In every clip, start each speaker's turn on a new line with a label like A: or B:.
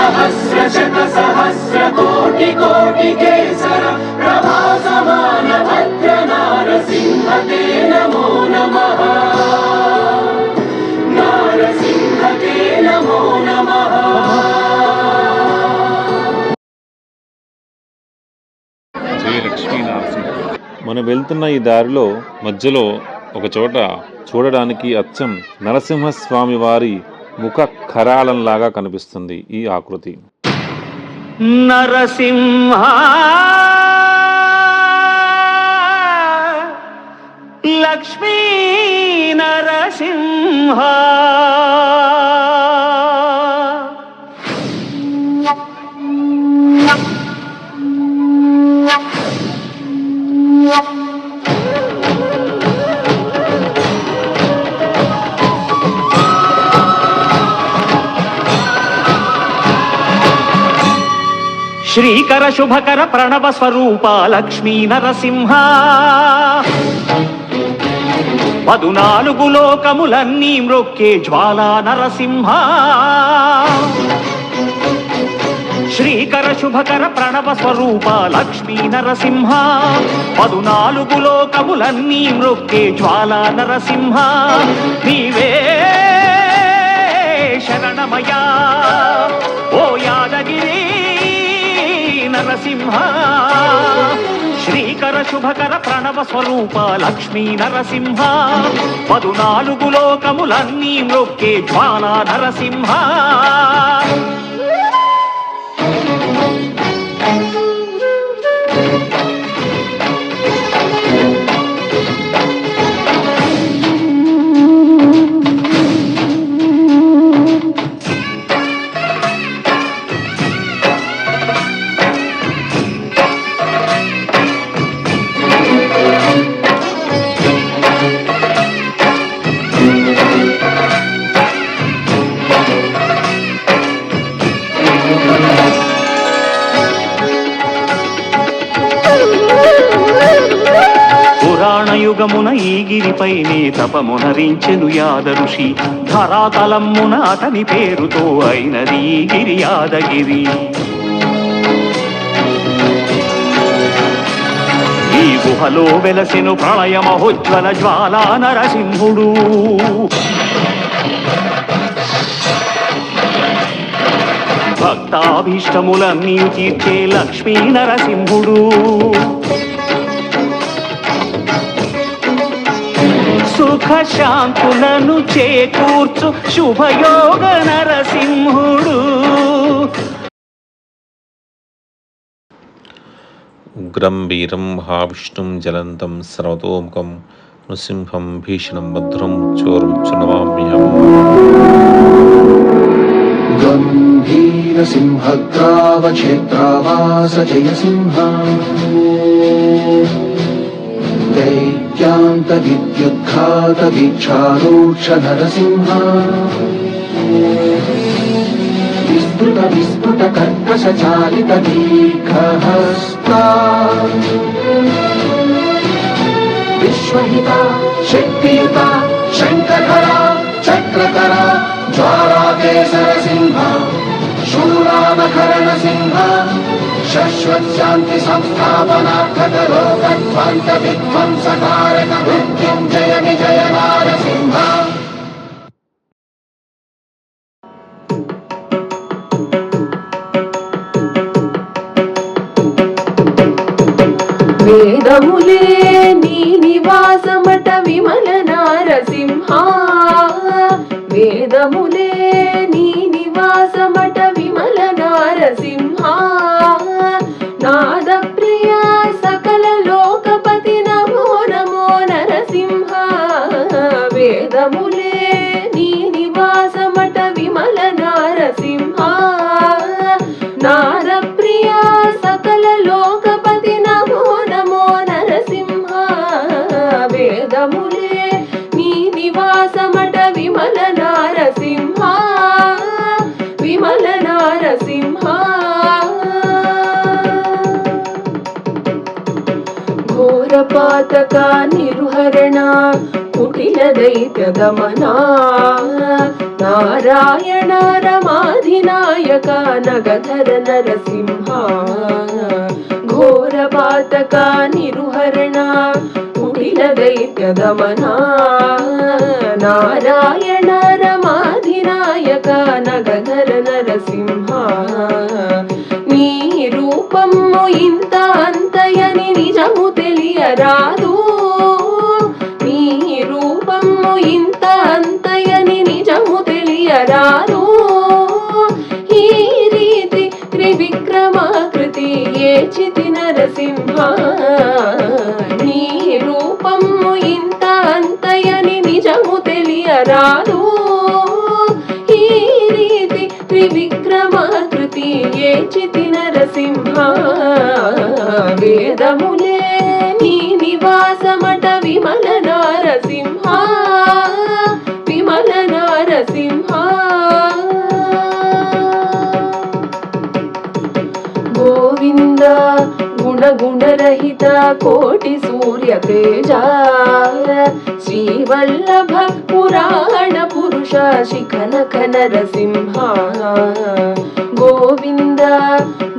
A: सहस्रशत सहस्रकोटि कोटि केसर प्रभासमान भद्र नारसिंह ते नमो नमः नारसिंह ते नमो नमः।
B: జయ లక్ష్మీ నరసింహ. మనం వెళ్తున్న ఈ దారిలో మధ్యలో ఒక చోట చూడడానికి అచ్చం నరసింహస్వామి వారి ముఖ ఖరాళంలాగా కనిపిస్తుంది ఈ ఆకృతి.
A: నరసింహ లక్ష్మీ నరసింహ శ్రీకర శుభకర ప్రణవ స్వరూప లక్ష్మీ నరసింహ 14 లోకములన్నీ మ్రొక్కే జ్వాలా నరసింహ శ్రీకర శుభకర ప్రణవ స్వరూప లక్ష్మీ నరసింహ 14 లోకములన్నీ మ్రొక్కే జ్వాలా నరసింహ నీవే శరణమయ్యా ఓ యాదగిరి నరసింహ శ్రీకర శుభకర ప్రణవ స్వరూప లక్ష్మీ నరసింహ 14 లోకములన్నీ మ్రొక్కే జ్వాలా నరసింహ. పురాణయుగమున ఈ గిరిపైనే తపమునరించెను యాద ఋషి ధరాతలమ్మున అతని పేరుతో అయినది ఈ గిరి యాదగిరి. ఈ గుహలో వెలసెను ప్రళయ మహోజ్వల జ్వాలా నరసింహుడు భక్తాభీష్టములన్నీ తీర్చే లక్ష్మీ నరసింహుడు సుఖ శాంతులను చేకూర్చు శుభయోగ నరసింహుడు.
B: ఉగ్రం వీరం మహావిష్ణుం జలంతం సర్వతోముఖం నృసింహం భీషణం భద్రం చోరుచ్చు నమామ్యహం.
C: గంభీర సింహద్రావక్షేత్రావాస జయసింహ దైత్యాంత విద్యుద్ఘాత వీక్షారూక్ష నరసింహ విస్తృత విస్ఫుట కర్కశ చాలిత దీర్ఘహస్త విశ్వహిత శక్తియుత శంఖధర చక్రకర జ్వాలాకేసర సింహ శూలానకరణ సింహ శాశ్వత్ శాంతి సంస్థాపనార్థక లోకధ్వంత విధ్వంసకారక మృత్యుంజయ విజయ నారసింహ.
D: వేదములే నీ నివాసమట విమల నారసింహ వేదములే నీ నివాసమట విమల నారసింహ నాద ప్రియ సకల లోకపతి నమో నమో నరసింహ వేదములే నీ నివాసమట విమల నారసింహ నాద ప్రియ సకల లోకపతి నమో నమో నరసింహ వేదములే నీ నివాసమట విమల నారసింహ విమల నారసింహ ఘోరపాతక నిర్హరణ కుటిల దైత్య గమనా నారాయణ రమాధి విఘ్నమాధినాయక నగధర నరసింహ ఘోరపాతక నిరుహరణ కుటిల దైత్య దమనా నారాయణ రమాధినాయక నగధర నరసింహ నీ రూపము ఇంత అంతయని నిజము తెలియరాదు నీ రూపము ఇంత అంతయని నిజము తెలియరాదు ఈ రీతి త్రివిక్రమాకృతి ఏ చితి నరసింహ నీ రూపము ఇంత అంతయని నిజము తెలియరాదు ఈ రీతి త్రివిక్రమాకృతి ఏ చితి నరసింహ వేదములే నీ నివాసమట విమల నారసింహ విమల నారసింహ గోవింద గుణగుణరహిత కోటి సూర్య తేజ శ్రీవల్లభ పురాణ పురుష శిఖనక నరసింహ గోవింద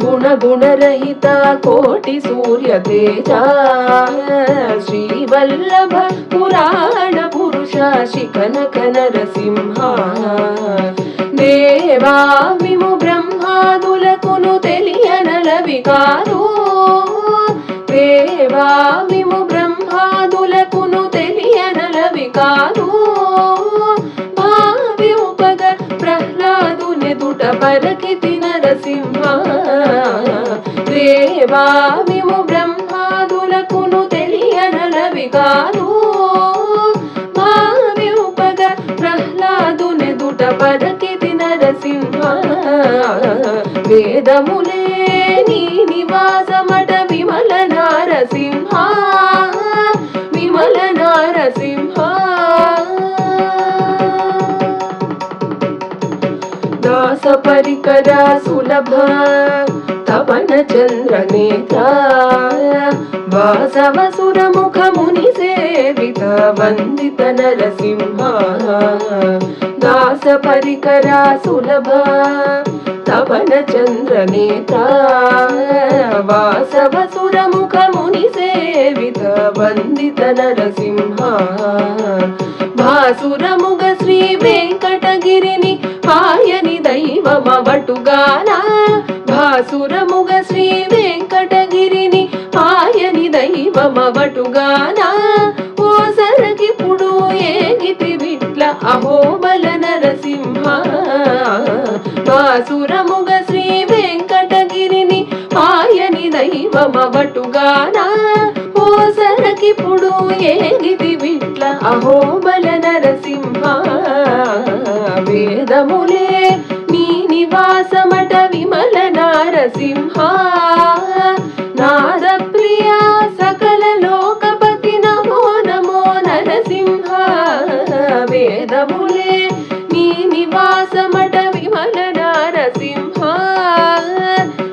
D: గుణగుణరహిత కోటి సూర్య తేజ శ్రీవల్లభ పురాణ పురుష శిఖనక నరసింహ దేవా విము బ్రహ్మాదులకును తెలియనలవి కాదు దేవా విము బ్రహ్మాదులకును తెలియనలవి కాదు భావి ఉపగ ప్రహ్లాదునెదుట పరకితి నరసింహ దేవా విము బ్రహ్మాదులకును తెలియనలవి కాదు భావి ఉపగ ప్రహ్లాదునెదుట పరకితి నరసింహ వేదములే నీ నివాసమట విమల నారసింహ విమల నారసింహ దాస పరికర సులభ తపన చంద్ర నేత్ర వాసవ సురముఖ ముని సేవిత వందిత నరసింహ దాస పరికర సులభ తపన చంద్ర నేత్ర వాసవ సురముఖ ముని సేవిత వందిత నరసింహ భాసురముగ శ్రీ వెంకటగిరిని పాయని దైవమవటుగాన భాసురముగ శ్రీ వెంకటగిరిని పాయని దైవమవటుగాన ఓ సరకిప్పుడు ఏగితి విట్ల అహోబల నరసింహ భాసురముగ శ్రీ వెంకటగిరిని పాయని దైవమవటుగాన ఓ సరకిప్పుడు ఏగితి విట్ల అహోబల నరసింహ వేదములే నీ నివాసమట విమల నారసింహ నాద ప్రియ సకల లోకపతి నమో నమో నరసింహ వేదములే నీ నివాసమట విమల నారసింహ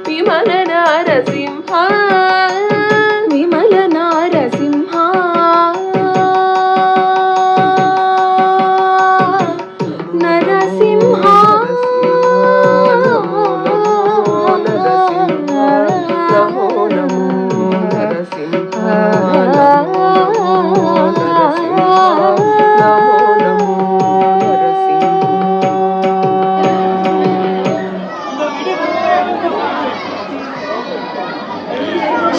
D: విమల నారసింహ విమల నారసింహ నరసింహ నమో నమో నరసింహ నమో నమో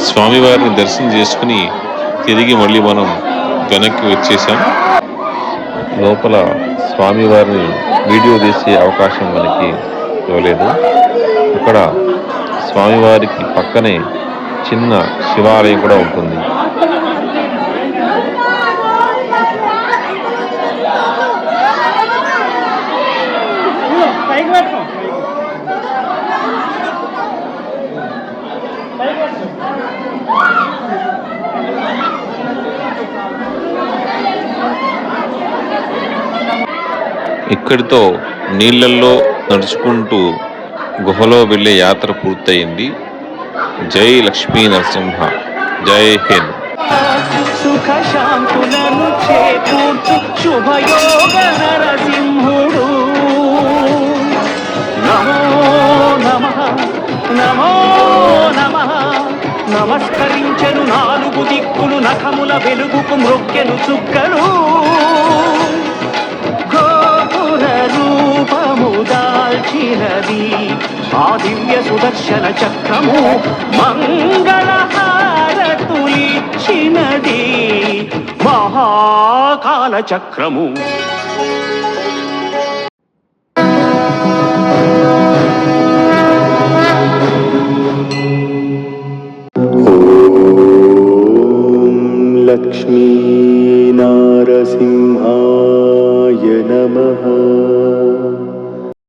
B: స్వామివారిని దర్శనం చేసుకుని తిరిగి మళ్ళీ మనం వెనక్కి వచ్చేసాం. లోపల స్వామివారిని వీడియో తీసే అవకాశం మనకి ఇవ్వలేదు. అక్కడ స్వామివారికి పక్కనే చిన్న శివాలయం కూడా ఉంటుంది. ఇక్కడితో నీళ్ళల్లో నడుచుకుంటూ గుహలో వెళ్ళే యాత్ర పూర్తయింది. జై లక్ష్మీ నరసింహ, జై హింద్.
A: సుఖ శాంతులను చేకూర్చు శుభయోగ నరసింహుడు నమో నమస్కరించెను నాలుగు దిక్కులు నఖముల వెలుగుకు మ్రొక్కెను చుక్కలు గోపుర రూపము దాల్చినది ఆ దివ్య సుదర్శన చక్రము మంగళహారతులిచ్చినది మహాకాల చక్రము.
E: లక్ష్మీ